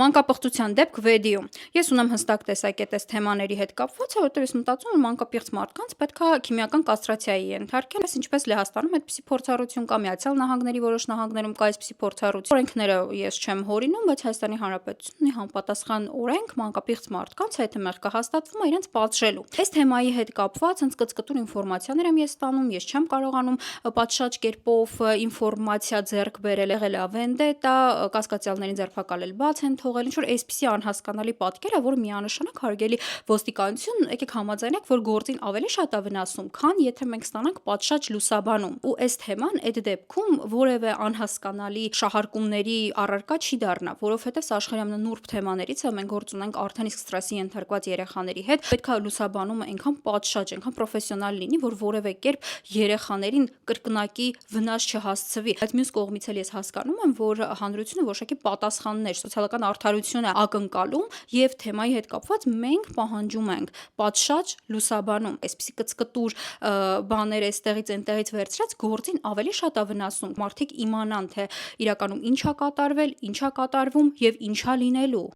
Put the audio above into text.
Մանկապղծության դեպք Վեդիում։ Ես ունեմ հստակ տեսակետ այս թեմաների հետ կապված, որովհետև ես մտածում եմ մանկապիղծ մարդկանց պետք է քիմիական կաստրացիայի ենթարկել, ինչպես Լեհաստանում այդպիսի փորձառություն կա, Միացյալ Նահանգների որոշ նահանգներում կա այսպիսի փորձառություն։ Օրենքները ես չեմ հորինում, բայց Հայաստանի Հանրապետությունն ունի համապատասխան օրենք մանկապիղծ մարդկանց հետ մեղքը հաստատվում է իրենց պատժելու։ Այս թեմայի հետ կապված հենց կծկտուն ինֆորմացիաներ եմ ես ստանում, ես չեմ կարողանում պատշաճ կերպով ինֆորմացիա ձեռք բերել, եղել է վենդետա, կասկածյալներին ձերբակալել բաց են թողել, ինչ որ այսպիսի անհասկանալի պատկեր է, որը միանշանակ հարգելի ոստիկանություն, եկեք համաձայնենք, որ գործին ավելի շատ է վնասում, քան եթե մենք ստանանք պատշաճ լուսաբանում։ Ու այս թեման այդ դեպքում որևէ անհասկանալի շահարկումների առարկա չի դառնա, որովհետև սա աշխարհի ամենանուրբ թեմաներից է, մենք գործ ունենք արդեն իսկ ստրեսի ենթարկված երեխաների հետ, պետք է լուսաբանումը այնքան պատշաճ, այնքան պրոֆեսիոնալ լինի, որ որևէ կերպ երեխաներին կրկնակի վնաս չհասցվի։ Բայց մյուս կողմից էլ ես հասկանում եմ, որ հանրությունը որոշակի պատասխաններ, սոցիալական արդարություն է ակնկալում եւ թեմայի հետ կապված մենք պահանջում ենք պատշաճ լուսաբանում։ Այսպիսի կծկտուր բաներ այստեղից այնտեղից վերցրած գործին ավելի շատ է վնասում։ Մարդիկ իմանան, թե իրականում ինչ է կատարվել, ինչ է կատարվում եւ ինչա լինելու։